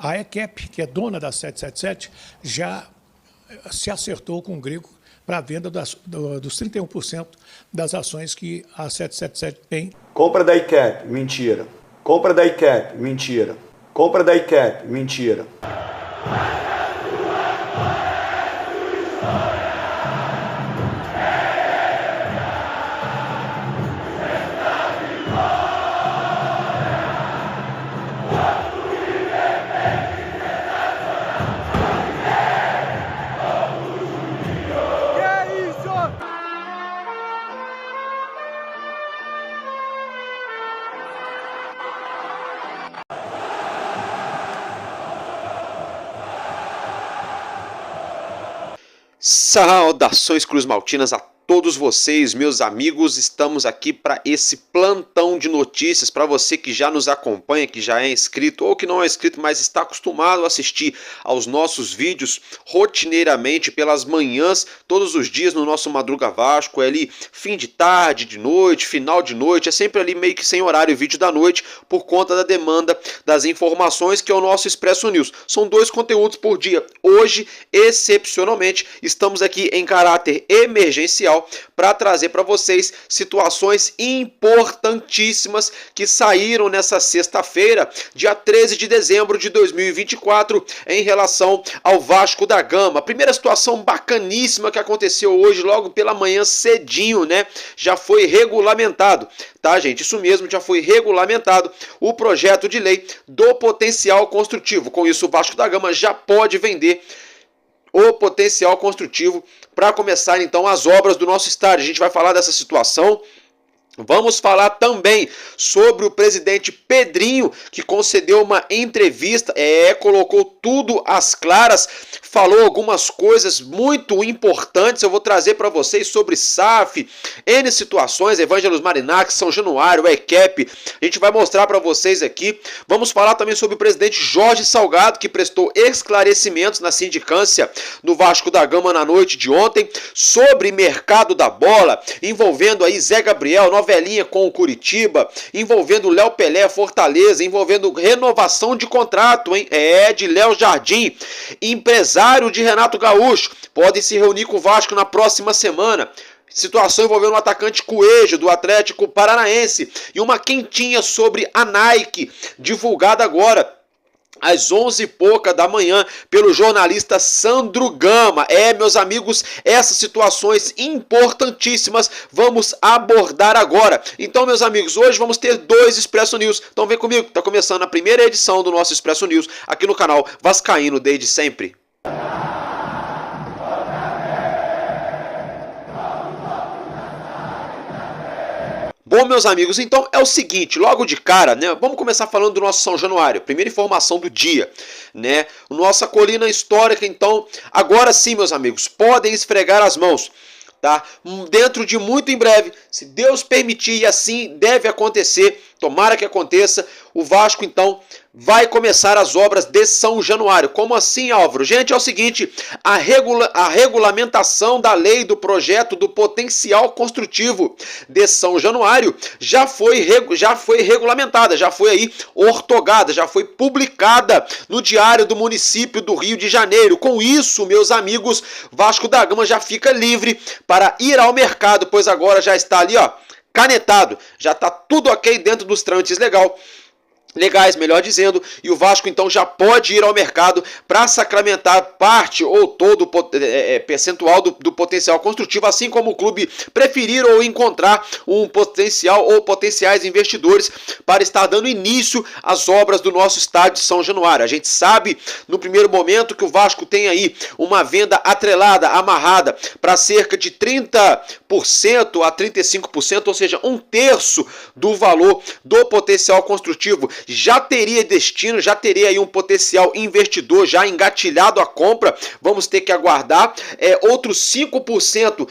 A EQEP, que é dona da 777, já se acertou com o Grego para a venda dos 31% das ações que a 777 tem. Compra da EQEP, mentira. Compra da EQEP, mentira. Compra da EQEP, mentira. Saudações cruzmaltinas a todos vocês, meus amigos. Estamos aqui para esse plantão de notícias para você que já nos acompanha, que já é inscrito ou que não é inscrito, mas está acostumado a assistir aos nossos vídeos rotineiramente pelas manhãs, todos os dias no nosso Madruga Vasco. É ali fim de tarde, de noite, final de noite, é sempre ali meio que sem horário vídeo da noite por conta da demanda das informações, que é o nosso Expresso News. São 2 conteúdos por dia. Hoje, excepcionalmente, estamos aqui em caráter emergencial para trazer para vocês situações importantíssimas que saíram nessa sexta-feira, dia 13 de dezembro de 2024, em relação ao Vasco da Gama. A primeira situação bacaníssima que aconteceu hoje, logo pela manhã cedinho, né? Já foi regulamentado, tá, gente? Isso mesmo, já foi regulamentado o projeto de lei do potencial construtivo. Com isso, o Vasco da Gama já pode vender o potencial construtivo para começar então as obras do nosso estádio. A gente vai falar dessa situação. Vamos falar também sobre o presidente Pedrinho, que concedeu uma entrevista, colocou tudo às claras, falou algumas coisas muito importantes. Eu vou trazer para vocês sobre SAF, N situações, Evangelos Marinac, São Januário, EQEP. A gente vai mostrar para vocês aqui. Vamos falar também sobre o presidente Jorge Salgado, que prestou esclarecimentos na sindicância do Vasco da Gama na noite de ontem, sobre mercado da bola, envolvendo aí Zé Gabriel, novelinha com o Curitiba, envolvendo Léo Pelé, Fortaleza, envolvendo renovação de contrato, hein? De Léo Jardim, empresário de Renato Gaúcho, podem se reunir com o Vasco na próxima semana. Situação envolvendo o atacante Coelho, do Atlético Paranaense. E uma quentinha sobre a Nike, divulgada agora às 11h pouca da manhã, pelo jornalista Sandro Gama. Meus amigos, essas situações importantíssimas vamos abordar agora. Então, meus amigos, hoje vamos ter 2 Expresso News. Então vem comigo, tá começando a primeira edição do nosso Expresso News, aqui no canal Vascaíno desde sempre. Bom, meus amigos, então é o seguinte, logo de cara, né, vamos começar falando do nosso São Januário, primeira informação do dia, né, nossa colina histórica. Então, agora sim, meus amigos, podem esfregar as mãos, tá, dentro de muito em breve, se Deus permitir, e assim deve acontecer, tomara que aconteça, o Vasco, então, vai começar as obras de São Januário. Como assim, Álvaro? Gente, é o seguinte, a regulamentação da lei do projeto do potencial construtivo de São Januário já foi regulamentada, já foi aí ortogada, já foi publicada no Diário do Município do Rio de Janeiro. Com isso, meus amigos, Vasco da Gama já fica livre para ir ao mercado, pois agora já está ali, ó, canetado, já está tudo ok dentro dos trâmites legais, melhor dizendo, e o Vasco então já pode ir ao mercado para sacramentar parte ou todo percentual do potencial construtivo, assim como o clube preferir ou encontrar um potencial ou potenciais investidores para estar dando início às obras do nosso estádio de São Januário. A gente sabe no primeiro momento que o Vasco tem aí uma venda atrelada, amarrada para cerca de 30% a 35%, ou seja, 1/3 do valor do potencial construtivo já teria destino, já teria aí um potencial investidor já engatilhado a compra. Vamos ter que aguardar. Outros 5%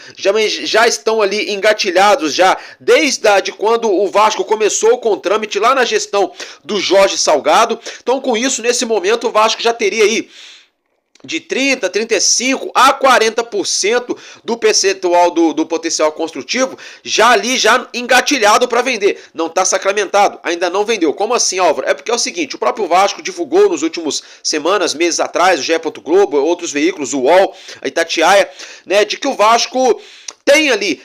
já estão ali engatilhados já desde quando o Vasco começou com o trâmite lá na gestão do Jorge Salgado. Então, com isso, nesse momento, o Vasco já teria aí de 30%, 35% a 40% do percentual do potencial construtivo já engatilhado para vender. Não está sacramentado, ainda não vendeu. Como assim, Álvaro? É porque é o seguinte, o próprio Vasco divulgou nos últimos semanas, meses atrás, o GE. Globo, outros veículos, o UOL, a Itatiaia, né, de que o Vasco tem ali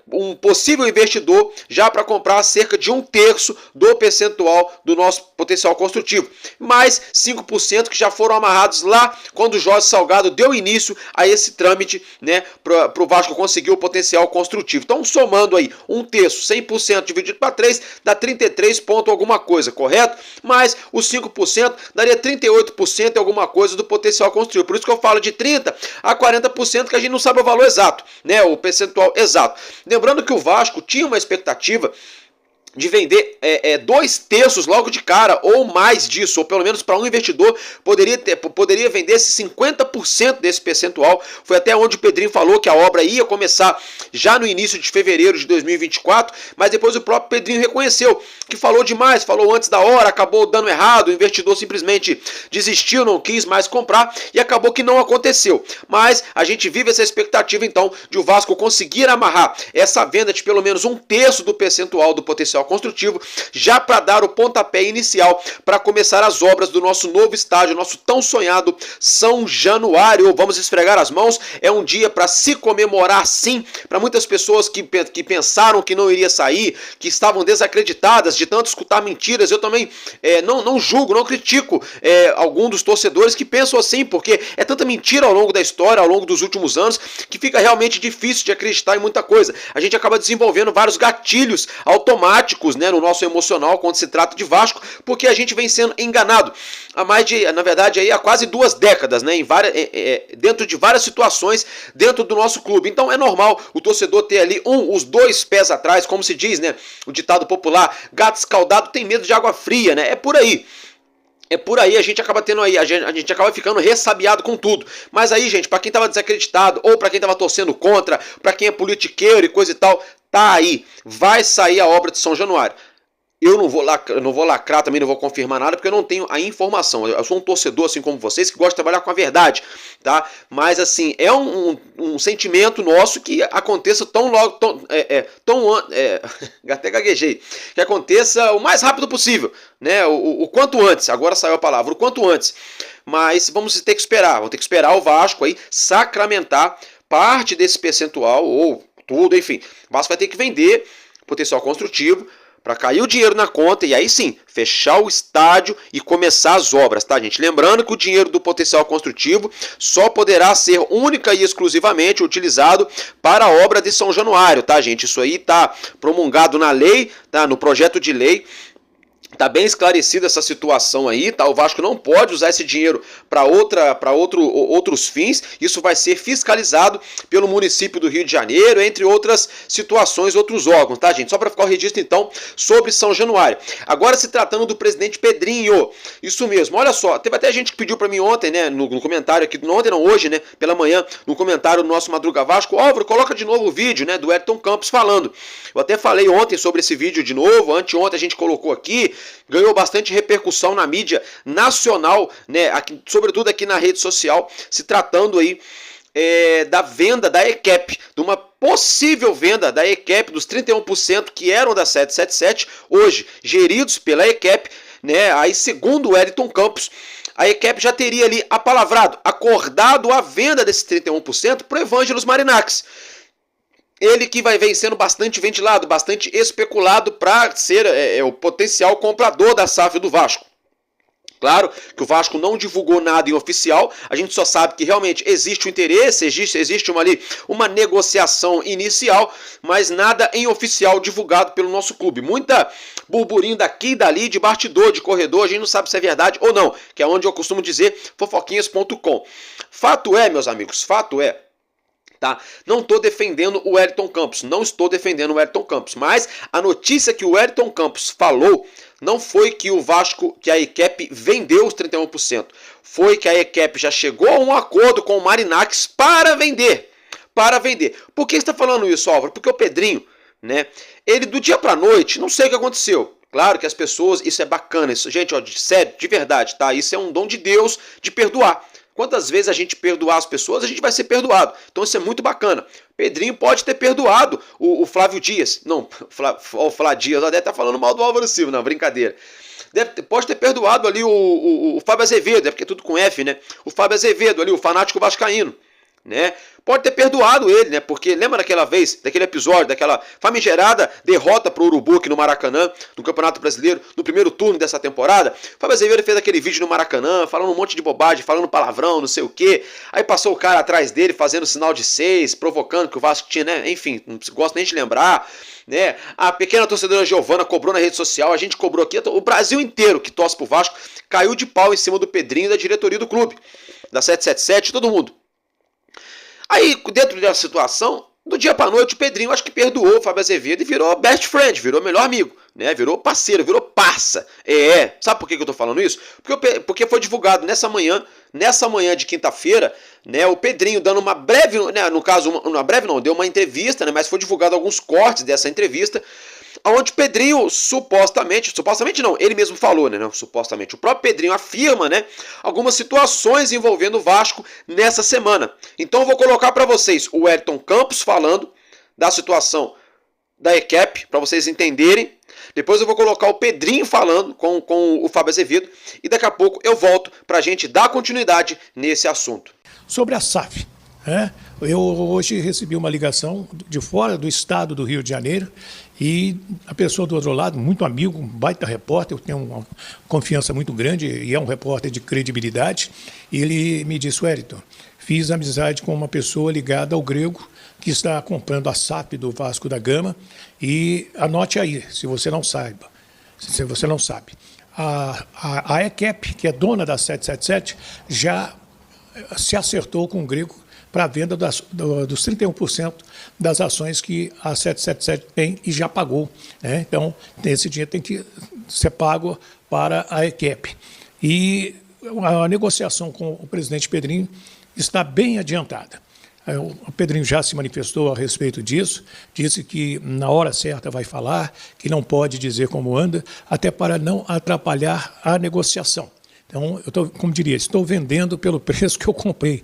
um possível investidor já para comprar cerca de 1/3 do percentual do nosso potencial construtivo. Mais 5% que já foram amarrados lá quando o Jorge Salgado deu início a esse trâmite, né, para o Vasco conseguir o potencial construtivo. Então, somando aí 1/3, 100% dividido para 3, dá 33 ponto alguma coisa, correto? Mais os 5% daria 38% alguma coisa do potencial construtivo. Por isso que eu falo de 30% a 40% que a gente não sabe o valor exato, né, o percentual exato. Lembrando que o Vasco tinha uma expectativa de vender 2/3 logo de cara, ou mais disso, ou pelo menos para um investidor, poderia vender esse 50% desse percentual. Foi até onde o Pedrinho falou que a obra ia começar já no início de fevereiro de 2024, mas depois o próprio Pedrinho reconheceu que falou demais, falou antes da hora, acabou dando errado, o investidor simplesmente desistiu, não quis mais comprar e acabou que não aconteceu. Mas a gente vive essa expectativa então de o Vasco conseguir amarrar essa venda de pelo menos 1/3 do percentual do potencial construtivo, já para dar o pontapé inicial para começar as obras do nosso novo estádio, nosso tão sonhado São Januário. Vamos esfregar as mãos, é um dia para se comemorar sim, para muitas pessoas que pensaram que não iria sair, que estavam desacreditadas de tanto escutar mentiras. Eu também não julgo, não critico algum dos torcedores que pensam assim, porque é tanta mentira ao longo da história, ao longo dos últimos anos, que fica realmente difícil de acreditar em muita coisa. A gente acaba desenvolvendo vários gatilhos automáticos, né, no nosso emocional quando se trata de Vasco, porque a gente vem sendo enganado na verdade, há quase 2 décadas, né, dentro de várias situações dentro do nosso clube. Então é normal o torcedor ter ali os 2 pés atrás, como se diz, né, o ditado popular, gato escaldado tem medo de água fria, né, é por aí. A gente acaba a gente acaba ficando ressabiado com tudo. Mas aí, gente, para quem tava desacreditado, ou para quem tava torcendo contra, para quem é politiqueiro e coisa e tal, tá aí. Vai sair a obra de São Januário. Eu não vou lacrar, também não vou confirmar nada, porque eu não tenho a informação. Eu sou um torcedor, assim como vocês, que gosta de trabalhar com a verdade, tá? Mas, assim, é um sentimento nosso que aconteça até gaguejei, que aconteça o mais rápido possível, né? O quanto antes, agora saiu a palavra, o quanto antes. Mas vamos ter que esperar o Vasco aí sacramentar parte desse percentual, ou tudo, enfim. O Vasco vai ter que vender potencial construtivo para cair o dinheiro na conta e aí sim, fechar o estádio e começar as obras, tá, gente? Lembrando que o dinheiro do potencial construtivo só poderá ser única e exclusivamente utilizado para a obra de São Januário, tá, gente? Isso aí tá promulgado na lei, tá, no projeto de lei. Tá bem esclarecida essa situação aí, tá? O Vasco não pode usar esse dinheiro para outros fins. Isso vai ser fiscalizado pelo município do Rio de Janeiro, entre outras situações, outros órgãos, tá, gente? Só para ficar o registro, então, sobre São Januário. Agora, se tratando do presidente Pedrinho, isso mesmo, olha só, teve até gente que pediu para mim ontem, né, no comentário aqui, ontem não, hoje, né, pela manhã, no comentário do nosso Madruga Vasco, Álvaro, coloca de novo o vídeo, né, do Ayrton Campos falando. Eu até falei ontem sobre esse vídeo de novo, anteontem a gente colocou aqui, ganhou bastante repercussão na mídia nacional, né, aqui, sobretudo aqui na rede social, se tratando aí da venda da EQEP, de uma possível venda da EQEP dos 31% que eram da 777, hoje geridos pela EQEP, né, aí segundo o Ayrton Campos, a EQEP já teria ali acordado a venda desses 31% para o Evangelos Marinax. Ele que vem sendo bastante ventilado, bastante especulado para ser o potencial comprador da SAF do Vasco. Claro que o Vasco não divulgou nada em oficial, a gente só sabe que realmente existe o interesse, existe uma negociação inicial, mas nada em oficial divulgado pelo nosso clube. Muita burburinho daqui e dali, de bastidor, de corredor, a gente não sabe se é verdade ou não, que é onde eu costumo dizer fofoquinhas.com. Fato é, meus amigos, tá? Não estou defendendo o Ayrton Campos, não estou defendendo o Ayrton Campos, mas a notícia que o Ayrton Campos falou não foi que que a EQEP vendeu os 31%, foi que a EQEP já chegou a um acordo com o Marinax para vender. Por que você está falando isso, Álvaro? Porque o Pedrinho, né, ele do dia para a noite, não sei o que aconteceu. Claro que as pessoas, isso é bacana, isso, gente, ó, sério, de verdade, tá? Isso é um dom de Deus de perdoar. Quantas vezes a gente perdoar as pessoas, a gente vai ser perdoado. Então isso é muito bacana. Pedrinho pode ter perdoado o Flávio Dias. Não, o Flávio Dias, deve estar falando mal do Álvaro Silva, não, brincadeira. Pode ter perdoado ali o Fábio Azevedo, é porque é tudo com F, né? O Fábio Azevedo ali, o fanático vascaíno, né? Pode ter perdoado ele, né? Porque lembra daquela vez, daquele episódio, daquela famigerada derrota pro Urubu aqui no Maracanã, no Campeonato Brasileiro, no primeiro turno dessa temporada? Fábio Azevedo fez aquele vídeo no Maracanã, falando um monte de bobagem, falando palavrão, não sei o quê. Aí passou o cara atrás dele, fazendo sinal de 6, provocando que o Vasco tinha, né? Enfim, não gosto nem de lembrar, né? A pequena torcedora Giovana cobrou na rede social, a gente cobrou aqui, o Brasil inteiro que torce pro Vasco caiu de pau em cima do Pedrinho e da diretoria do clube, da 777, todo mundo. Aí, dentro dessa situação, do dia pra noite, o Pedrinho acho que perdoou o Fábio Azevedo e virou best friend, virou melhor amigo, né? Virou parceiro, virou parça. Sabe por que eu tô falando isso? Porque foi divulgado nessa manhã de quinta-feira, né? O Pedrinho dando uma breve, né? No caso, uma breve não, deu uma entrevista, né? Mas foi divulgado alguns cortes dessa entrevista, onde o Pedrinho supostamente não, ele mesmo falou, né, não, supostamente, o próprio Pedrinho afirma, né, algumas situações envolvendo o Vasco nessa semana. Então eu vou colocar para vocês o Wellington Campos falando da situação da ECAP, para vocês entenderem. Depois eu vou colocar o Pedrinho falando com o Fábio Azevedo e daqui a pouco eu volto para a gente dar continuidade nesse assunto. Sobre a SAF, eu hoje recebi uma ligação de fora do estado do Rio de Janeiro e a pessoa do outro lado, muito amigo, um baita repórter, eu tenho uma confiança muito grande e é um repórter de credibilidade, e ele me disse: Wellington, fiz amizade com uma pessoa ligada ao Grego que está comprando a SAF do Vasco da Gama, e anote aí, se você não sabe. A ECAP, que é dona da 777, já se acertou com o Grego para a venda dos 31% das ações que a 777 tem e já pagou, né? Então, esse dinheiro tem que ser pago para a ECAP. E a negociação com o presidente Pedrinho está bem adiantada. O Pedrinho já se manifestou a respeito disso, disse que na hora certa vai falar, que não pode dizer como anda, até para não atrapalhar a negociação. Então, estou vendendo pelo preço que eu comprei.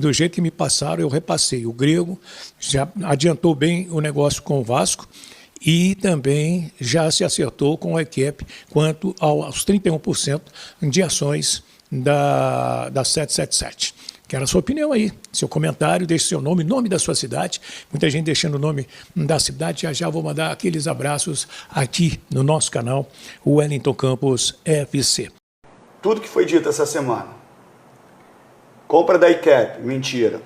Do jeito que me passaram, eu repassei. O Grego já adiantou bem o negócio com o Vasco e também já se acertou com a ECAP quanto aos 31% de ações da 777. Quero a sua opinião aí, seu comentário, deixe seu nome da sua cidade. Muita gente deixando o nome da cidade. Já vou mandar aqueles abraços aqui no nosso canal, o Wellington Campos FC. Tudo que foi dito essa semana. Compra da ICAP, mentira.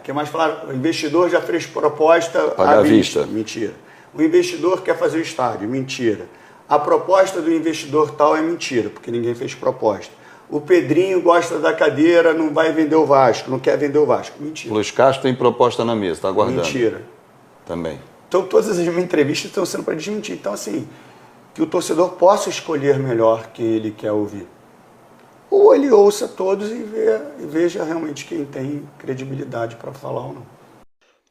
Que mais falaram? O investidor já fez proposta à vista. Mentira. O investidor quer fazer o estádio, mentira. A proposta do investidor tal é mentira, porque ninguém fez proposta. O Pedrinho gosta da cadeira, não vai vender o Vasco, não quer vender o Vasco. Mentira. Luiz Castro tem proposta na mesa, está aguardando. Mentira. Também. Então todas as minhas entrevistas estão sendo para desmentir. Então assim, que o torcedor possa escolher melhor quem ele quer ouvir. Ou ele ouça todos e veja realmente quem tem credibilidade para falar ou não.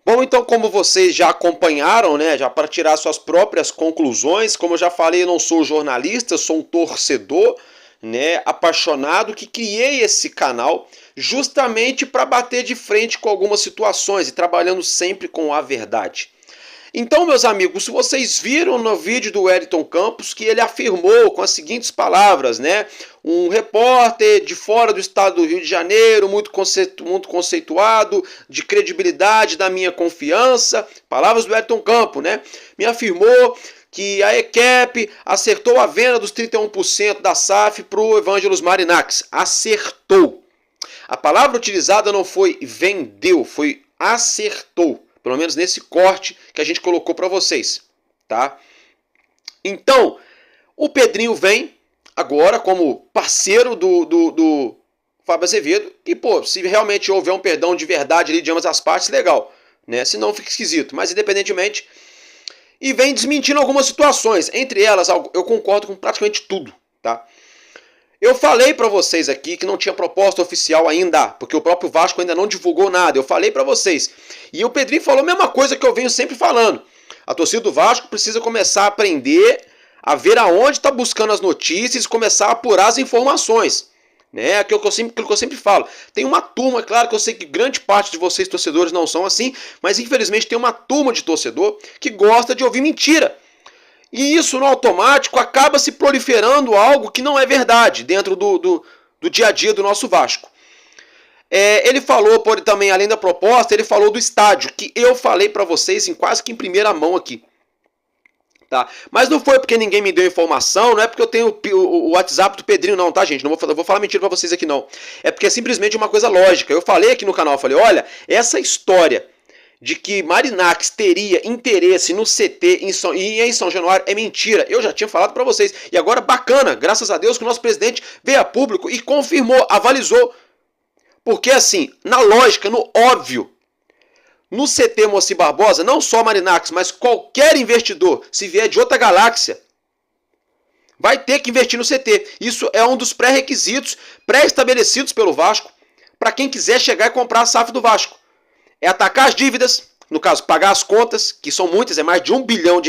Bom, então como vocês já acompanharam, né, já para tirar suas próprias conclusões, como eu já falei, eu não sou jornalista, sou um torcedor, né, apaixonado, que criei esse canal justamente para bater de frente com algumas situações e trabalhando sempre com a verdade. Então, meus amigos, se vocês viram no vídeo do Wellington Campos que ele afirmou com as seguintes palavras, né? Um repórter de fora do estado do Rio de Janeiro, muito conceituado, de credibilidade, da minha confiança, palavras do Wellington Campos, né? Me afirmou que a ECAP acertou a venda dos 31% da SAF para o Evangelos Marinax. Acertou. A palavra utilizada não foi vendeu, foi acertou. Pelo menos nesse corte que a gente colocou para vocês, tá? Então, o Pedrinho vem agora como parceiro do Fábio Azevedo e, pô, se realmente houver um perdão de verdade ali de ambas as partes, legal, né? Senão fica esquisito. Mas, independentemente, e vem desmentindo algumas situações. Entre elas, eu concordo com praticamente tudo, tá? Eu falei para vocês aqui que não tinha proposta oficial ainda, porque o próprio Vasco ainda não divulgou nada. Eu falei para vocês. E o Pedrinho falou a mesma coisa que eu venho sempre falando. A torcida do Vasco precisa começar a aprender a ver aonde está buscando as notícias e começar a apurar as informações. né? Aquilo que eu sempre falo. Tem uma turma, claro que eu sei que grande parte de vocês torcedores não são assim, mas infelizmente tem uma turma de torcedor que gosta de ouvir mentira. E isso no automático acaba se proliferando algo que não é verdade dentro do dia a dia do nosso Vasco. Ele falou também, além da proposta, ele falou do estádio, que eu falei para vocês quase que em primeira mão aqui. Tá? Mas não foi porque ninguém me deu informação, não é porque eu tenho o WhatsApp do Pedrinho não, tá, gente? Não vou falar mentira pra vocês aqui não. É porque é simplesmente uma coisa lógica. Eu falei aqui no canal, eu falei, olha, essa história de que Marinacks teria interesse no CT em São Januário é mentira. Eu já tinha falado pra vocês. E agora, bacana, graças a Deus que o nosso presidente veio a público e confirmou, avalizou. Porque assim, na lógica, no óbvio, no CT Moacir Barbosa, não só Marinacks, mas qualquer investidor, se vier de outra galáxia, vai ter que investir no CT. Isso é um dos pré-requisitos, pré-estabelecidos pelo Vasco, para quem quiser chegar e comprar a SAF do Vasco. É atacar as dívidas, no caso, pagar as contas, que são muitas, é mais de R$1 bilhão,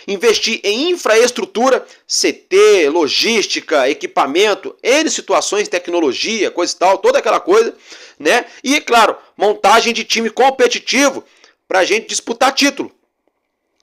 investir em infraestrutura, CT, logística, equipamento, N situações, tecnologia, coisa e tal, toda aquela coisa, né? E, claro, montagem de time competitivo para a gente disputar título.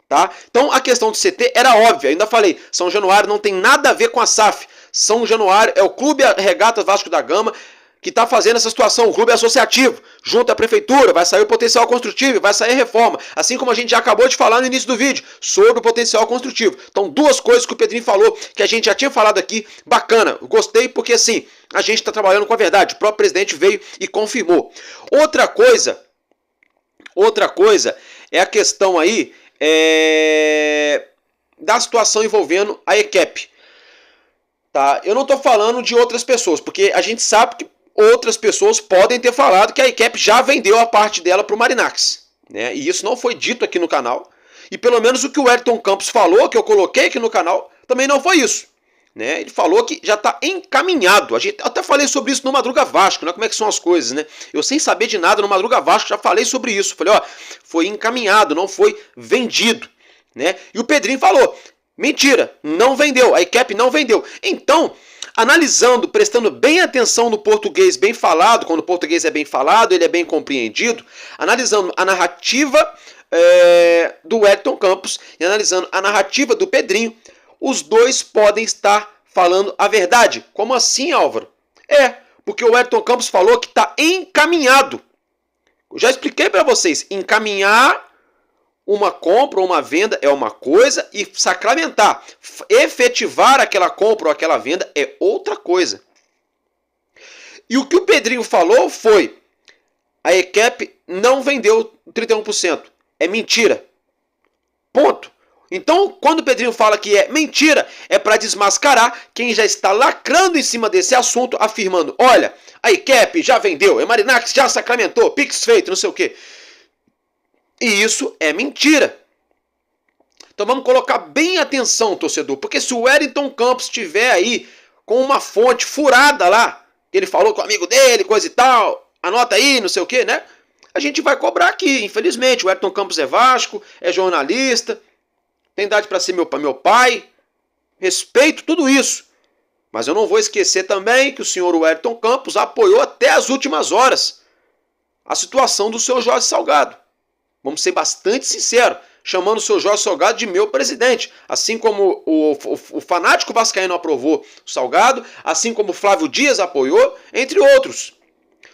Tá? Então, a questão do CT era óbvia. Ainda falei, São Januário não tem nada a ver com a SAF. São Januário é o Clube Regatas Vasco da Gama que está fazendo essa situação. O clube é associativo, junto à prefeitura, vai sair o potencial construtivo, vai sair reforma. Assim como a gente já acabou de falar no início do vídeo, sobre o potencial construtivo. Então, duas coisas que o Pedrinho falou, que a gente já tinha falado aqui, bacana. Gostei porque, assim, a gente está trabalhando com a verdade. O próprio presidente veio e confirmou. Outra coisa é a questão aí da situação envolvendo a EQEP. Tá? Eu não estou falando de outras pessoas, porque a gente sabe que outras pessoas podem ter falado que a EQEP já vendeu a parte dela para o Marinacks, né? E isso não foi dito aqui no canal. E pelo menos o que o Wellington Campos falou, que eu coloquei aqui no canal, também não foi isso, né? Ele falou que já está encaminhado. Eu até falei sobre isso no Madruga Vasco, né? Como é que são as coisas, né? Eu sem saber de nada no Madruga Vasco já falei sobre isso. Falei, ó, foi encaminhado, não foi vendido, né? E o Pedrinho falou, mentira, não vendeu, a EQEP não vendeu. Então, analisando, prestando bem atenção no português bem falado, quando o português é bem falado, ele é bem compreendido, analisando a narrativa do Wellington Campos e analisando a narrativa do Pedrinho, os dois podem estar falando a verdade. Como assim, Álvaro? Porque o Wellington Campos falou que está encaminhado. Eu já expliquei para vocês, encaminhar uma compra ou uma venda é uma coisa e sacramentar, efetivar aquela compra ou aquela venda é outra coisa. E o que o Pedrinho falou foi, a EQEP não vendeu 31%. É mentira. Ponto. Então, quando o Pedrinho fala que é mentira, é para desmascarar quem já está lacrando em cima desse assunto, afirmando, olha, a EQEP já vendeu, a Marinacks já sacramentou, Pix feito, não sei o quê. E isso é mentira. Então vamos colocar bem atenção, torcedor, porque se o Wellington Campos estiver aí com uma fonte furada lá, que ele falou com o amigo dele, coisa e tal, anota aí, não sei o quê, né? A gente vai cobrar aqui, infelizmente. O Wellington Campos é Vasco, é jornalista, tem idade para ser meu pai, respeito tudo isso. Mas eu não vou esquecer também que o senhor Wellington Campos apoiou até as últimas horas a situação do seu Jorge Salgado. Vamos ser bastante sinceros, chamando o seu Jorge Salgado de meu presidente. Assim como o fanático vascaíno aprovou o Salgado, assim como o Flávio Dias apoiou, entre outros.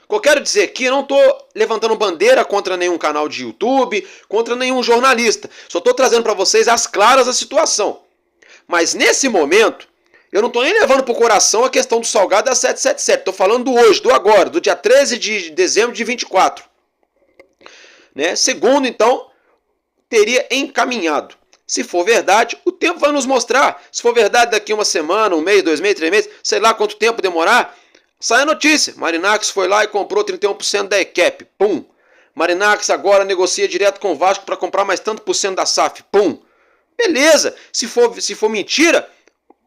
O que eu quero dizer aqui, eu não estou levantando bandeira contra nenhum canal de YouTube, contra nenhum jornalista. Só estou trazendo para vocês as claras da situação. Mas nesse momento, eu não estou nem levando para o coração a questão do Salgado da 777. Estou falando do hoje, do agora, do dia 13 de dezembro de 24. Né? Segundo, então, teria encaminhado. Se for verdade, o tempo vai nos mostrar. Se for verdade, daqui uma semana, um mês, 2 meses, 3 meses, sei lá quanto tempo demorar, sai a notícia. Marinacks foi lá e comprou 31% da EQEP. Pum. Marinacks agora negocia direto com o Vasco para comprar mais tanto por cento da SAF. Pum. Beleza. Se for mentira,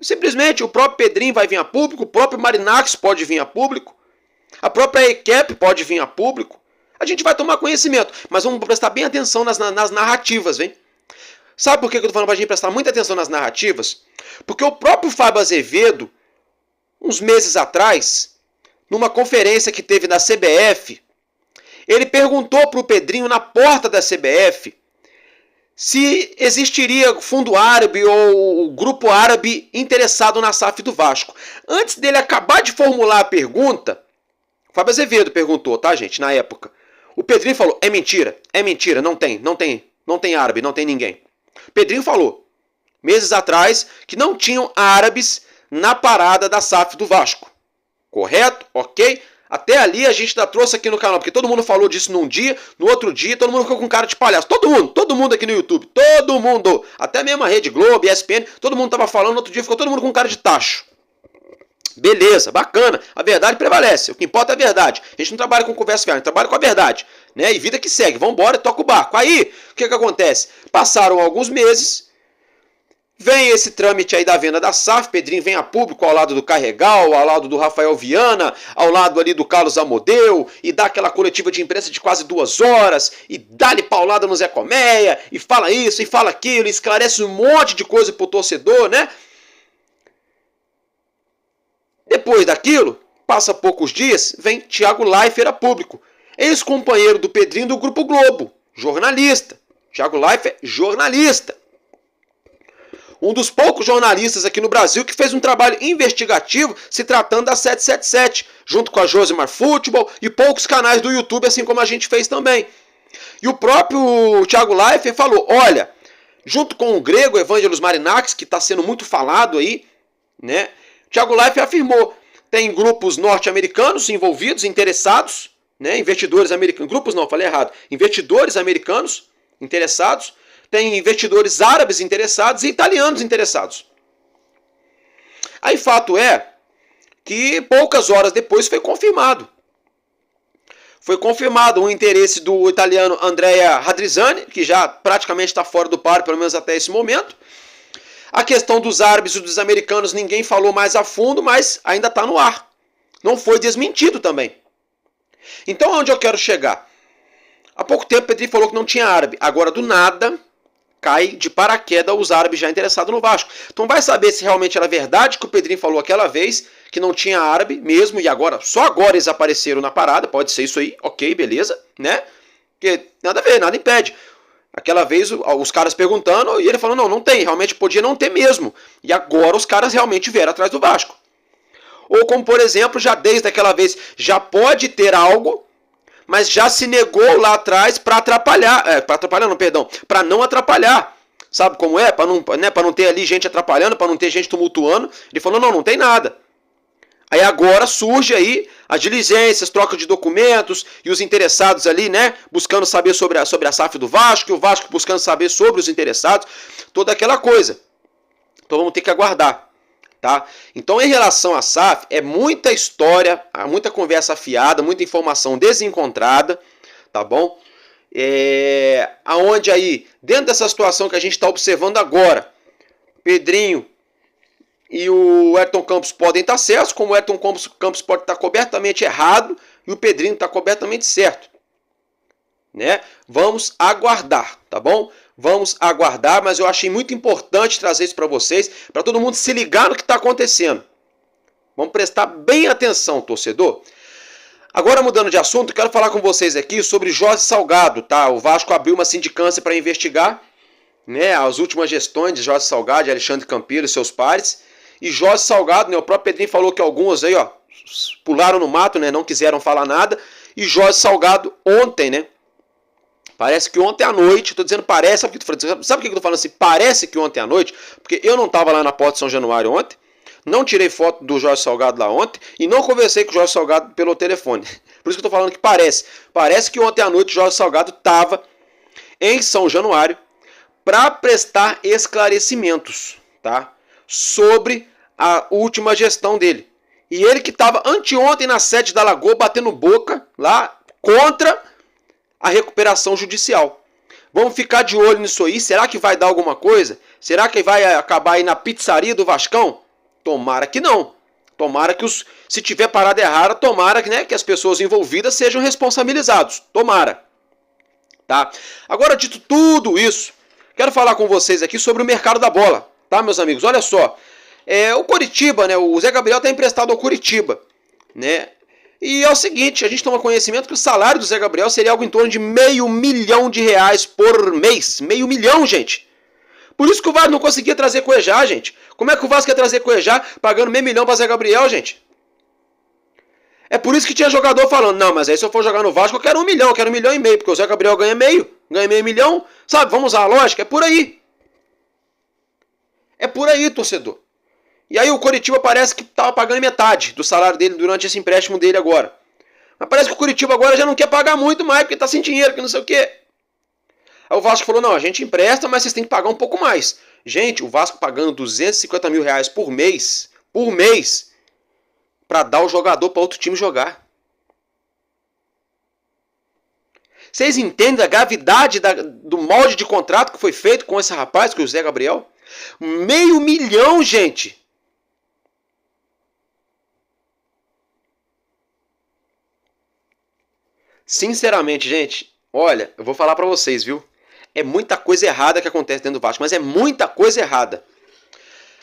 simplesmente o próprio Pedrinho vai vir a público, o próprio Marinacks pode vir a público, a própria EQEP pode vir a público. A gente vai tomar conhecimento, mas vamos prestar bem atenção nas narrativas, vem? Sabe por que eu estou falando para a gente prestar muita atenção nas narrativas? Porque o próprio Fábio Azevedo, uns meses atrás, numa conferência que teve na CBF, ele perguntou para o Pedrinho na porta da CBF se existiria fundo árabe ou grupo árabe interessado na SAF do Vasco. Antes dele acabar de formular a pergunta, Fábio Azevedo perguntou, tá, gente, na época. O Pedrinho falou, é mentira, não tem árabe, não tem ninguém. Pedrinho falou, meses atrás, que não tinham árabes na parada da SAF do Vasco. Correto? Ok? Até ali a gente ainda trouxe aqui no canal, porque todo mundo falou disso num dia, no outro dia todo mundo ficou com cara de palhaço. Todo mundo aqui no YouTube, todo mundo, até mesmo a Rede Globo, ESPN, todo mundo tava falando, no outro dia ficou todo mundo com cara de tacho. Beleza, bacana, a verdade prevalece, o que importa é a verdade. A gente não trabalha com conversa fiada, a gente trabalha com a verdade, né? E vida que segue, vambora, toca o barco. Aí, o que acontece? Passaram alguns meses, vem esse trâmite aí da venda da SAF, Pedrinho vem a público ao lado do Carregal, ao lado do Rafael Viana, ao lado ali do Carlos Amodeu, e dá aquela coletiva de imprensa de quase 2 horas, e dá-lhe paulada no Zé Colmeia, e fala isso, e fala aquilo, e esclarece um monte de coisa pro torcedor, né? Depois daquilo, passa poucos dias, vem Thiago Leifert a público, ex-companheiro do Pedrinho do Grupo Globo, jornalista. Thiago Leifert, jornalista. Um dos poucos jornalistas aqui no Brasil que fez um trabalho investigativo se tratando da 777, junto com a Josimar Futebol e poucos canais do YouTube, assim como a gente fez também. E o próprio Thiago Leifert falou, olha, junto com o grego Evangelos Marinakis, que está sendo muito falado aí, né? Thiago Leifert afirmou, tem grupos norte-americanos envolvidos, interessados, né? Investidores americanos, grupos não, falei errado, investidores americanos interessados, tem investidores árabes interessados e italianos interessados. Aí fato é que poucas horas depois foi confirmado. Foi confirmado o interesse do italiano Andrea Radrizzani, que já praticamente está fora do páreo, pelo menos até esse momento. A questão dos árabes e dos americanos ninguém falou mais a fundo, mas ainda está no ar. Não foi desmentido também. Então onde eu quero chegar? Há pouco tempo o Pedrinho falou que não tinha árabe. Agora do nada cai de paraquedas os árabes já interessados no Vasco. Então vai saber se realmente era verdade que o Pedrinho falou aquela vez, que não tinha árabe mesmo, e agora, só agora eles apareceram na parada, pode ser isso aí, ok, beleza, né? Porque nada a ver, nada impede. Aquela vez os caras perguntando e ele falou, não tem, realmente podia não ter mesmo. E agora os caras realmente vieram atrás do Vasco. Ou como, por exemplo, já desde aquela vez, já pode ter algo, mas já se negou lá atrás para atrapalhar, para não atrapalhar. Sabe como é? Para não ter ali gente atrapalhando, para não ter gente tumultuando. Ele falou, não tem nada. Aí agora surge aí as diligências, troca de documentos e os interessados ali, né, buscando saber sobre a SAF do Vasco, e o Vasco buscando saber sobre os interessados, toda aquela coisa. Então vamos ter que aguardar, tá? Então em relação à SAF, é muita história, muita conversa afiada, muita informação desencontrada, tá bom? Aonde aí, dentro dessa situação que a gente está observando agora, Pedrinho e o Ayrton Campos podem estar certos, como o Ayrton Campos pode estar cobertamente errado e o Pedrinho está cobertamente certo, né? Vamos aguardar, tá bom? Vamos aguardar, mas eu achei muito importante trazer isso para vocês, para todo mundo se ligar no que está acontecendo. Vamos prestar bem atenção, torcedor. Agora, mudando de assunto, quero falar com vocês aqui sobre Jorge Salgado, tá? O Vasco abriu uma sindicância para investigar, né, as últimas gestões de Jorge Salgado, de Alexandre Campelo e seus pares. E Jorge Salgado, né, o próprio Pedrinho falou que alguns aí, ó, pularam no mato, né, não quiseram falar nada. E Jorge Salgado ontem, né, parece que ontem à noite, tô dizendo parece, sabe por que eu tô falando assim? Parece que ontem à noite, porque eu não tava lá na Porta de São Januário ontem, não tirei foto do Jorge Salgado lá ontem e não conversei com o Jorge Salgado pelo telefone. Por isso que eu tô falando que parece. Parece que ontem à noite o Jorge Salgado tava em São Januário para prestar esclarecimentos, tá, sobre a última gestão dele. E ele que estava anteontem na sede da Lagoa batendo boca lá contra a recuperação judicial. Vamos ficar de olho nisso aí. Será que vai dar alguma coisa? Será que vai acabar aí na pizzaria do Vascão? Tomara que não. Tomara que se tiver parada errada, tomara que, né, que as pessoas envolvidas sejam responsabilizados. Tomara. Tá? Agora, dito tudo isso, quero falar com vocês aqui sobre o mercado da bola. Tá, meus amigos? Olha só. o Coritiba, né? O Zé Gabriel está emprestado ao Coritiba, né? E é o seguinte, a gente toma conhecimento que o salário do Zé Gabriel seria algo em torno de R$500 mil por mês. R$500 mil, gente. Por isso que o Vasco não conseguia trazer Cuejá, gente. Como é que o Vasco ia trazer Cuejá pagando R$500 mil para Zé Gabriel, gente? É por isso que tinha jogador falando, não, mas aí se eu for jogar no Vasco eu quero R$1 milhão, eu quero R$1,5 milhão, porque o Zé Gabriel ganha meio, ganha R$500 mil, sabe? Vamos usar a lógica, é por aí. É por aí, torcedor. E aí o Coritiba parece que estava pagando metade do salário dele durante esse empréstimo dele agora. Mas parece que o Coritiba agora já não quer pagar muito mais, porque está sem dinheiro, que não sei o quê. Aí o Vasco falou, não, a gente empresta, mas vocês têm que pagar um pouco mais. Gente, o Vasco pagando R$250 mil por mês, para dar o jogador para outro time jogar. Vocês entendem a gravidade do molde de contrato que foi feito com esse rapaz, com o Zé Gabriel? R$500 mil, gente. Sinceramente, gente, olha, eu vou falar para vocês, viu? É muita coisa errada que acontece dentro do Vasco, mas é muita coisa errada.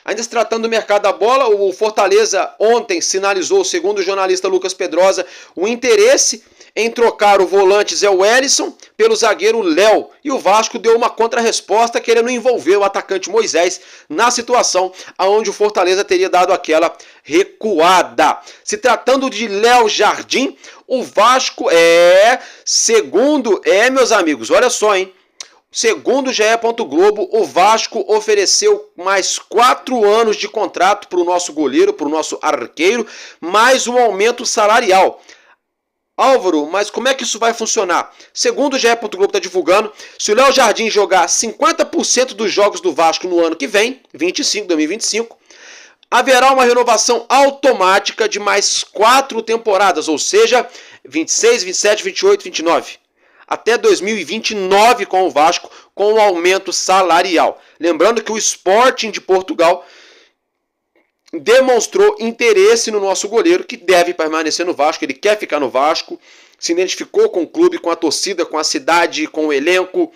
Ainda se tratando do mercado da bola, o Fortaleza ontem sinalizou, segundo o jornalista Lucas Pedrosa, o interesse em trocar o volante Zé Wellison pelo zagueiro Léo. E o Vasco deu uma contra-resposta querendo envolver o atacante Moisés na situação onde o Fortaleza teria dado aquela recuada. Se tratando de Léo Jardim, o Vasco meus amigos, olha só, hein? Segundo o GE. Globo, o Vasco ofereceu mais 4 anos de contrato para o nosso goleiro, para o nosso arqueiro, mais um aumento salarial. Álvaro, mas como é que isso vai funcionar? Segundo o GE. Globo está divulgando, se o Léo Jardim jogar 50% dos jogos do Vasco no ano que vem, 2025, haverá uma renovação automática de mais 4 temporadas, ou seja, 26, 27, 28, 29. Até 2029 com o Vasco, com o aumento salarial. Lembrando que o Sporting de Portugal demonstrou interesse no nosso goleiro, que deve permanecer no Vasco, ele quer ficar no Vasco, se identificou com o clube, com a torcida, com a cidade, com o elenco,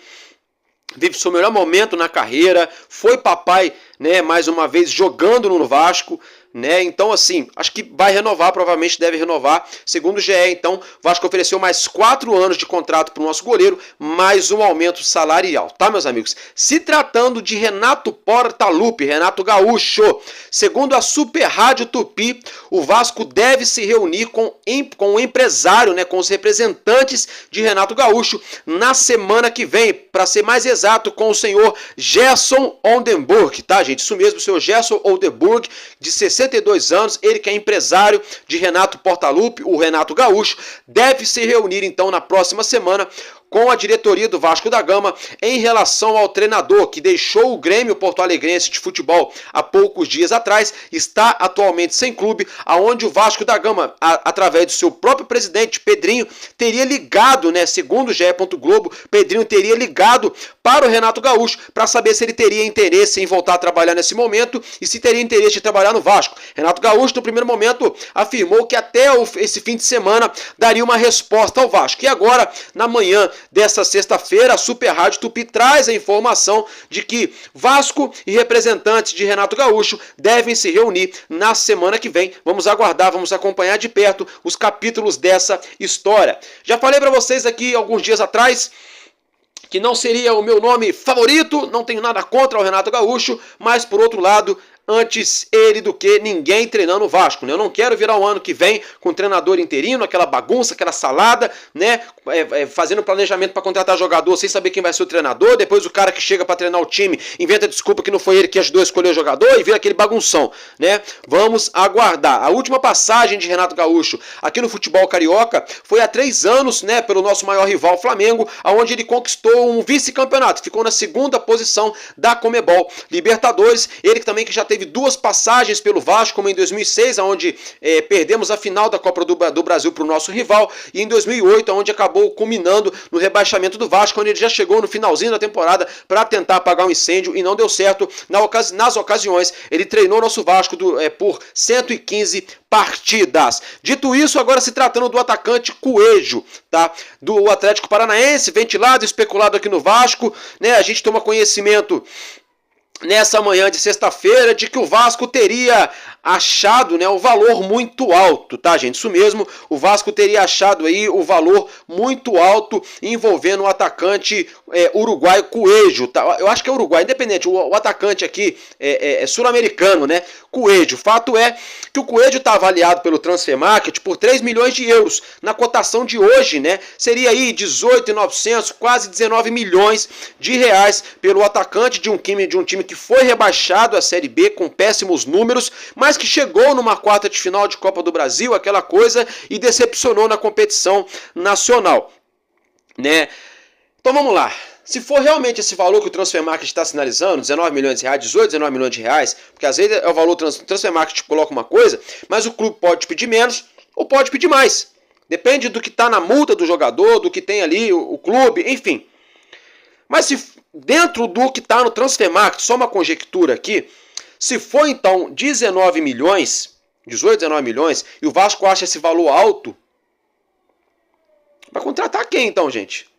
vive seu melhor momento na carreira, foi papai, né, mais uma vez jogando no Vasco, né? Então, assim, acho que vai renovar, provavelmente deve renovar. Segundo o GE, então, o Vasco ofereceu mais 4 anos de contrato para o nosso goleiro, mais um aumento salarial, tá, meus amigos? Se tratando de Renato Portaluppi, Renato Gaúcho, segundo a Super Rádio Tupi, o Vasco deve se reunir com o empresário, né, com os representantes de Renato Gaúcho na semana que vem, para ser mais exato, com o senhor Gerson Oldenburg, tá, gente? Isso mesmo, o senhor Gerson Oldenburg, de 62 anos, ele que é empresário de Renato Portaluppi, o Renato Gaúcho, deve se reunir então na próxima semana com a diretoria do Vasco da Gama em relação ao treinador que deixou o Grêmio Porto-Alegrense de futebol há poucos dias atrás, está atualmente sem clube, aonde o Vasco da Gama, através do seu próprio presidente, Pedrinho, teria ligado, né, segundo o GE. Globo, Pedrinho teria ligado para o Renato Gaúcho para saber se ele teria interesse em voltar a trabalhar nesse momento e se teria interesse de trabalhar no Vasco. Renato Gaúcho, no primeiro momento, afirmou que até esse fim de semana daria uma resposta ao Vasco. E agora, na manhã desta sexta-feira, a Super Rádio Tupi traz a informação de que Vasco e representantes de Renato Gaúcho devem se reunir na semana que vem. Vamos aguardar, vamos acompanhar de perto os capítulos dessa história. Já falei para vocês aqui alguns dias atrás que não seria o meu nome favorito, não tenho nada contra o Renato Gaúcho, mas por outro lado, antes ele do que ninguém treinando o Vasco, né? Eu não quero virar o ano que vem com treinador interino, aquela bagunça, aquela salada, né? Fazendo planejamento para contratar jogador sem saber quem vai ser o treinador, depois o cara que chega para treinar o time inventa desculpa que não foi ele que ajudou a escolher o jogador e vira aquele bagunção, né? Vamos aguardar. A última passagem de Renato Gaúcho aqui no futebol carioca foi há 3 anos, né? Pelo nosso maior rival Flamengo, onde ele conquistou um vice-campeonato, ficou na 2ª posição da Conmebol Libertadores, ele que também que já teve 2 passagens pelo Vasco, como em 2006, onde perdemos a final da Copa do Brasil para o nosso rival, e em 2008, onde acabou culminando no rebaixamento do Vasco, onde ele já chegou no finalzinho da temporada para tentar apagar um incêndio e não deu certo. Nas ocasiões, ele treinou nosso Vasco por 115 partidas. Dito isso, agora se tratando do atacante Coelho, tá? Do Atlético Paranaense, ventilado, especulado aqui no Vasco, né? A gente toma conhecimento nessa manhã de sexta-feira, de que o Vasco teria achado, né, o valor muito alto, tá, gente? Isso mesmo, o Vasco teria achado aí o valor muito alto envolvendo o atacante uruguaio Coelho, tá? Eu acho que é uruguai, independente, o atacante aqui é sul-americano, né? Coelho. Fato é que o Coelho está avaliado pelo Transfer Market por 3 milhões de euros. Na cotação de hoje, né? Seria aí 18.900, quase 19 milhões de reais pelo atacante de um time que foi rebaixado à Série B com péssimos números, mas que chegou numa quarta de final de Copa do Brasil, aquela coisa, e decepcionou na competição nacional, né? Então vamos lá. Se for realmente esse valor que o Transfer Market está sinalizando, 19 milhões de reais, 18, 19 milhões de reais, porque às vezes é o valor do Transfer Market que coloca uma coisa, mas o clube pode pedir menos ou pode pedir mais. Depende do que está na multa do jogador, do que tem ali o clube, enfim. Mas se dentro do que está no Transfer Market, só uma conjectura aqui, se for então 19 milhões, 18, 19 milhões, e o Vasco acha esse valor alto, vai contratar quem então, gente?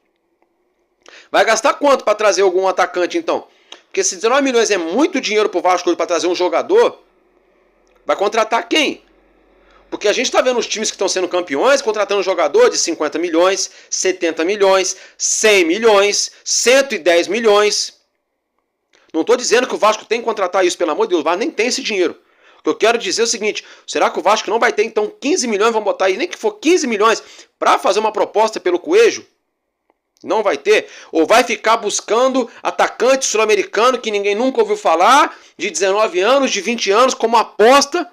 Vai gastar quanto para trazer algum atacante, então? Porque se 19 milhões é muito dinheiro para o Vasco para trazer um jogador, vai contratar quem? Porque a gente está vendo os times que estão sendo campeões contratando um jogador de 50 milhões, 70 milhões, 100 milhões, 110 milhões. Não estou dizendo que o Vasco tem que contratar isso, pelo amor de Deus, o Vasco nem tem esse dinheiro. O que eu quero dizer é o seguinte, será que o Vasco não vai ter então 15 milhões, vamos botar aí, nem que for 15 milhões, para fazer uma proposta pelo Coelho? Não vai ter? Ou vai ficar buscando atacante sul-americano que ninguém nunca ouviu falar, de 19 anos, de 20 anos, como aposta?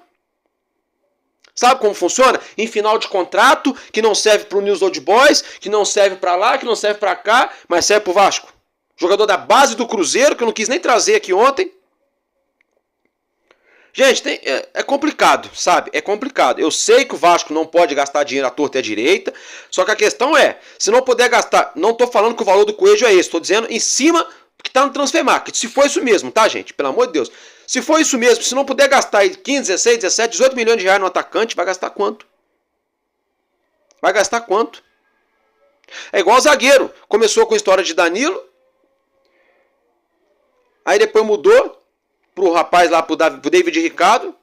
Sabe como funciona? Em final de contrato, que não serve para o News Old Boys, que não serve para lá, que não serve para cá, mas serve para o Vasco. Jogador da base do Cruzeiro, que eu não quis nem trazer aqui ontem. Gente, é complicado, sabe? É complicado. Eu sei que o Vasco não pode gastar dinheiro à torta e à direita, só que a questão é, se não puder gastar, não estou falando que o valor do Coelho é esse, estou dizendo em cima do que está no Transfer Market. Se for isso mesmo, tá, gente? Pelo amor de Deus. Se for isso mesmo, se não puder gastar 15, 16, 17, 18 milhões de reais no atacante, vai gastar quanto? Vai gastar quanto? É igual zagueiro. Começou com a história de Danilo, aí depois mudou pro rapaz lá, pro David Ricardo,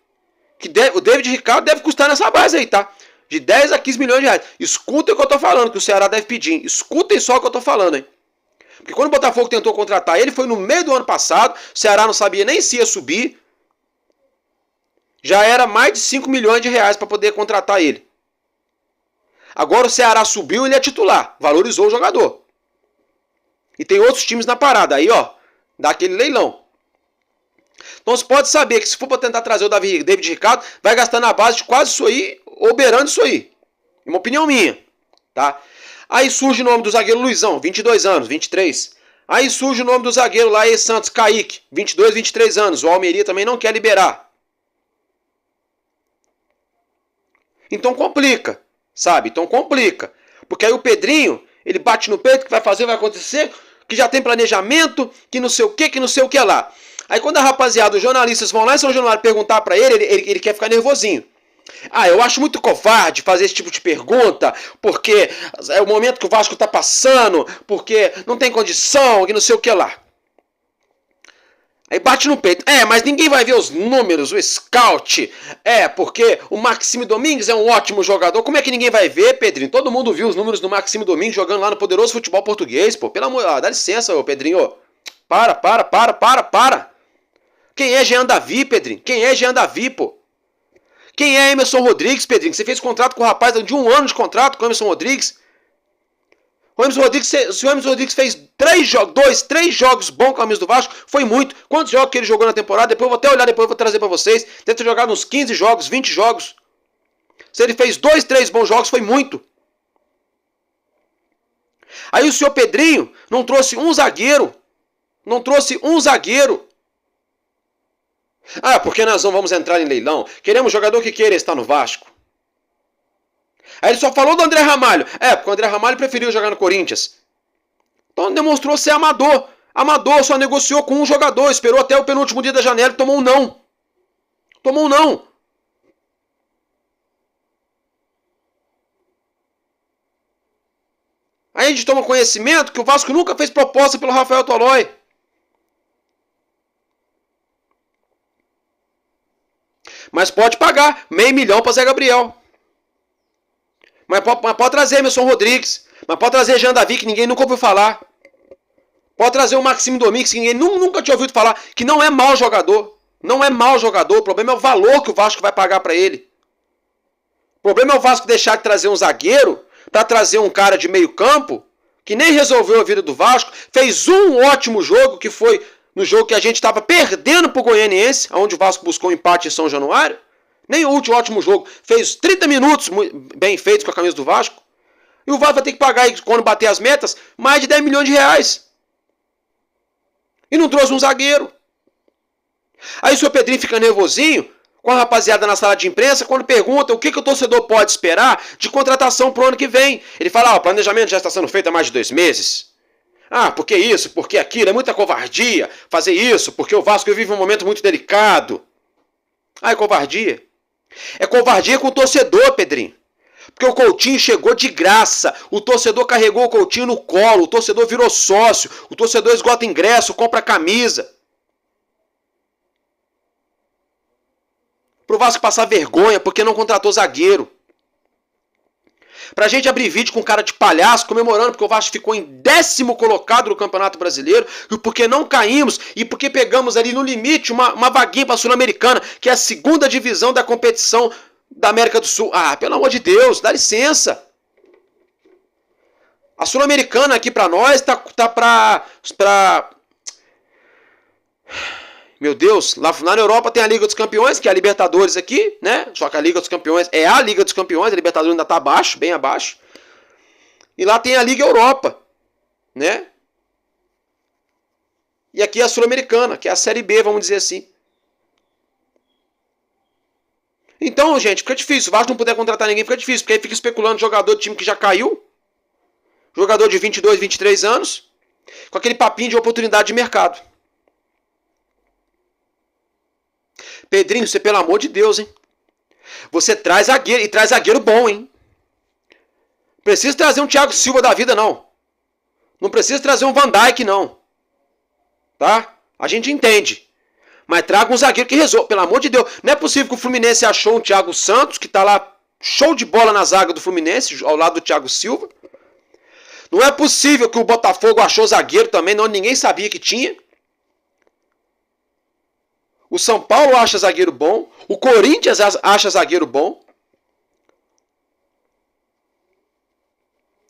o David Ricardo deve custar nessa base aí, tá? De 10 a 15 milhões de reais. Escutem o que eu tô falando, que o Ceará deve pedir. Escutem só o que eu tô falando, hein? Porque quando o Botafogo tentou contratar ele, foi no meio do ano passado, o Ceará não sabia nem se ia subir. Já era mais de 5 milhões de reais para poder contratar ele. Agora o Ceará subiu e ele é titular, valorizou o jogador. E tem outros times na parada, aí ó, dá aquele leilão. Então você pode saber que se for para tentar trazer o David Ricardo, vai gastar na base de quase isso aí, ou beirando isso aí. É uma opinião minha, tá? Aí surge o nome do zagueiro Luizão, 22 anos, 23. Aí surge o nome do zagueiro lá, Santos, Kaique, 22, 23 anos. O Almeria também não quer liberar. Então complica, sabe? Então complica. Porque aí o Pedrinho, ele bate no peito, que vai fazer, vai acontecer, que já tem planejamento, que não sei o que lá. Aí quando a rapaziada, os jornalistas vão lá em São Januário perguntar pra ele quer ficar nervosinho. Ah, eu acho muito covarde fazer esse tipo de pergunta, porque é o momento que o Vasco tá passando, porque não tem condição, que não sei o que lá. Aí bate no peito. Mas ninguém vai ver os números, o scout. Porque o Maxime Domingues é um ótimo jogador. Como é que ninguém vai ver, Pedrinho? Todo mundo viu os números do Maxime Domingues jogando lá no poderoso futebol português, pô. Pelo amor, dá licença, ô Pedrinho. Para. Quem é Jean Davi, Pedrinho? Quem é Jean Davi, pô? Quem é Emerson Rodrigues, Pedrinho? Você fez contrato com o rapaz de 1 ano de contrato com o Emerson Rodrigues. Se o Emerson Rodrigues fez 3 jogos bons com a camisa do Vasco, foi muito. Quantos jogos que ele jogou na temporada? Depois eu vou até olhar, depois eu vou trazer pra vocês. Deve ter jogado uns 15 jogos, 20 jogos. Se ele fez 2, 3 bons jogos, foi muito. Aí o senhor Pedrinho não trouxe um zagueiro. Porque nós não vamos entrar em leilão. Queremos jogador que queira estar no Vasco. Aí ele só falou do André Ramalho. Porque o André Ramalho preferiu jogar no Corinthians. Então demonstrou ser amador. Amador, só negociou com um jogador. Esperou até o penúltimo dia da janela e tomou um não. Aí a gente toma conhecimento que o Vasco nunca fez proposta pelo Rafael Tolói. Mas pode pagar $500 mil para Zé Gabriel. Mas pode trazer Emerson Rodrigues. Mas pode trazer Jean Davi, que ninguém nunca ouviu falar. Pode trazer o Maxime Domingues, que ninguém nunca tinha ouvido falar. Que não é mau jogador. Não é mau jogador. O problema é o valor que o Vasco vai pagar para ele. O problema é o Vasco deixar de trazer um zagueiro para trazer um cara de meio campo que nem resolveu a vida do Vasco. Fez um ótimo jogo, que foi no jogo que a gente estava perdendo para o Goianiense, onde o Vasco buscou um empate em São Januário. Nem o último ótimo jogo. Fez 30 minutos bem feitos com a camisa do Vasco. E o Vasco vai ter que pagar, quando bater as metas, mais de 10 milhões de reais. E não trouxe um zagueiro. Aí o seu Pedrinho fica nervosinho com a rapaziada na sala de imprensa quando pergunta o que o torcedor pode esperar de contratação pro ano que vem. Ele fala, o planejamento já está sendo feito há mais de 2 meses. Porque isso, porque aquilo, é muita covardia fazer isso, porque o Vasco vive um momento muito delicado. É covardia. É covardia com o torcedor, Pedrinho. Porque o Coutinho chegou de graça, o torcedor carregou o Coutinho no colo, o torcedor virou sócio, o torcedor esgota ingresso, compra camisa. Pro Vasco passar vergonha porque não contratou zagueiro. Pra gente abrir vídeo com cara de palhaço comemorando porque o Vasco ficou em 10º colocado no Campeonato Brasileiro e porque não caímos e porque pegamos ali no limite uma vaguinha pra Sul-Americana, que é a 2ª divisão da competição da América do Sul. Pelo amor de Deus, dá licença. A Sul-Americana aqui pra nós tá pra... Meu Deus, lá na Europa tem a Liga dos Campeões, que é a Libertadores aqui, né? Só que a Liga dos Campeões é a Liga dos Campeões, a Libertadores ainda tá abaixo, bem abaixo. E lá tem a Liga Europa, né? E aqui é a Sul-Americana, que é a Série B, vamos dizer assim. Então, gente, fica difícil. Se o Vasco não puder contratar ninguém, fica difícil, porque aí fica especulando jogador de time que já caiu, jogador de 22, 23 anos, com aquele papinho de oportunidade de mercado. Pedrinho, você, pelo amor de Deus, hein? Você traz zagueiro, e traz zagueiro bom, hein? Precisa trazer um Thiago Silva da vida, não. Não precisa trazer um Van Dijk, não. Tá? A gente entende. Mas traga um zagueiro que resolva, pelo amor de Deus. Não é possível que o Fluminense achou um Thiago Santos, que tá lá show de bola na zaga do Fluminense, ao lado do Thiago Silva. Não é possível que o Botafogo achou zagueiro também, não, ninguém sabia que tinha. O São Paulo acha zagueiro bom. O Corinthians acha zagueiro bom.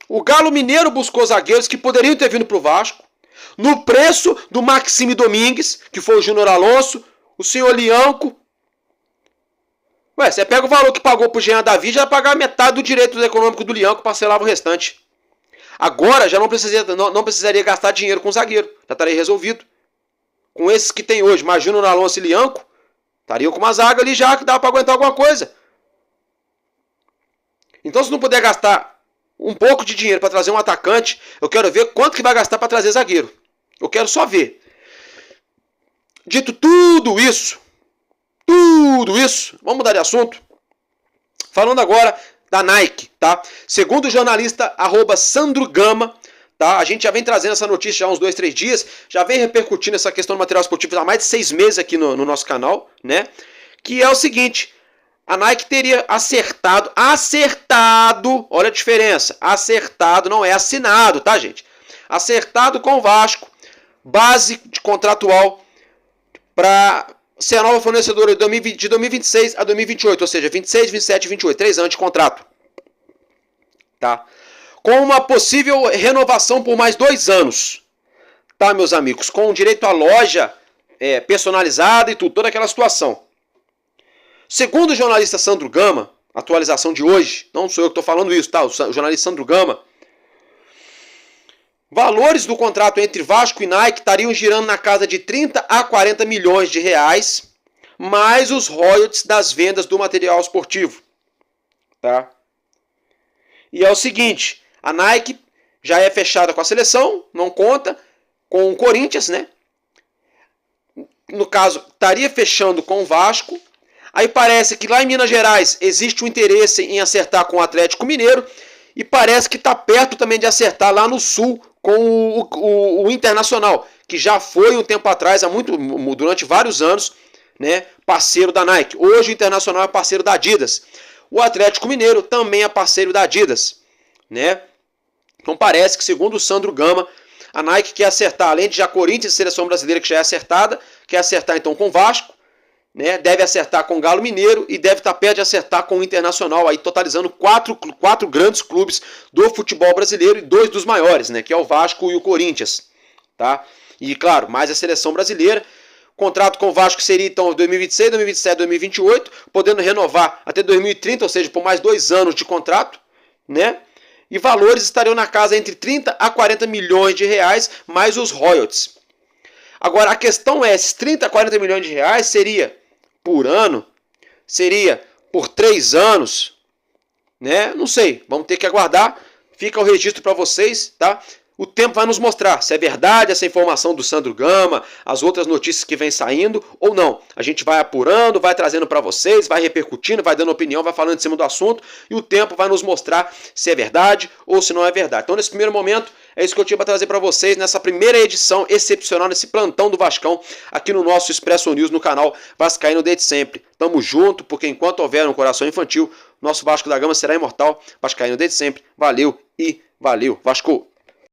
O Galo Mineiro buscou zagueiros que poderiam ter vindo para o Vasco. No preço do Maxime Domingues, que foi o Júnior Alonso, o senhor Lianco. Você pega o valor que pagou para o Jean Davi, já vai pagar metade do direito econômico do Lianco, parcelava o restante. Agora já não precisaria gastar dinheiro com zagueiro. Já estaria resolvido. Com esses que tem hoje, mais Júnior Alonso e Lianco, estariam com uma zaga ali já que dava para aguentar alguma coisa. Então, se não puder gastar um pouco de dinheiro para trazer um atacante, eu quero ver quanto que vai gastar para trazer zagueiro. Eu quero só ver. Dito tudo isso, vamos mudar de assunto. Falando agora da Nike, tá? Segundo o jornalista @Sandro Gama, tá? A gente já vem trazendo essa notícia já há uns 2, 3 dias, já vem repercutindo essa questão do material esportivo há mais de 6 meses aqui no nosso canal, né? Que é o seguinte, a Nike teria acertado, olha a diferença, acertado não é assinado, tá, gente? Acertado com o Vasco, base de contratual para ser a nova fornecedora de 2026 a 2028, ou seja, 26, 27 e 28, 3 anos de contrato, tá? Com uma possível renovação por mais 2 anos, tá, meus amigos? Com direito à loja personalizada e tudo, toda aquela situação. Segundo o jornalista Sandro Gama, atualização de hoje, não sou eu que estou falando isso, tá? O jornalista Sandro Gama, valores do contrato entre Vasco e Nike estariam girando na casa de 30 a 40 milhões de reais, mais os royalties das vendas do material esportivo, tá? E é o seguinte, a Nike já é fechada com a seleção, não conta, com o Corinthians, né? No caso, estaria fechando com o Vasco. Aí parece que lá em Minas Gerais existe um interesse em acertar com o Atlético Mineiro. E parece que está perto também de acertar lá no Sul com o Internacional, que já foi um tempo atrás, durante vários anos, né, parceiro da Nike. Hoje o Internacional é parceiro da Adidas. O Atlético Mineiro também é parceiro da Adidas, né? Então parece que, segundo o Sandro Gama, a Nike quer acertar, além de já Corinthians e Seleção Brasileira, que já é acertada, quer acertar então com o Vasco, né? Deve acertar com o Galo Mineiro e deve estar perto de acertar com o Internacional, aí totalizando quatro grandes clubes do futebol brasileiro e 2 dos maiores, né? Que é o Vasco e o Corinthians, tá? E claro, mais a Seleção Brasileira. Contrato com o Vasco seria então 2026, 2027, 2028, podendo renovar até 2030, ou seja, por mais 2 anos de contrato, né? E valores estariam na casa entre 30 a 40 milhões de reais, mais os royalties. Agora, a questão é, esses 30 a 40 milhões de reais seria por ano? Seria por 3 anos? Né? Não sei, vamos ter que aguardar. Fica o registro para vocês, tá? O tempo vai nos mostrar se é verdade essa informação do Sandro Gama, as outras notícias que vem saindo ou não. A gente vai apurando, vai trazendo para vocês, vai repercutindo, vai dando opinião, vai falando em cima do assunto e o tempo vai nos mostrar se é verdade ou se não é verdade. Então, nesse primeiro momento, é isso que eu tinha para trazer para vocês nessa primeira edição excepcional, nesse plantão do Vascão, aqui no nosso Expresso News, no canal Vascaíno desde sempre. Tamo junto, porque enquanto houver um coração infantil, nosso Vasco da Gama será imortal. Vascaíno desde sempre. Valeu e valeu. Vasco!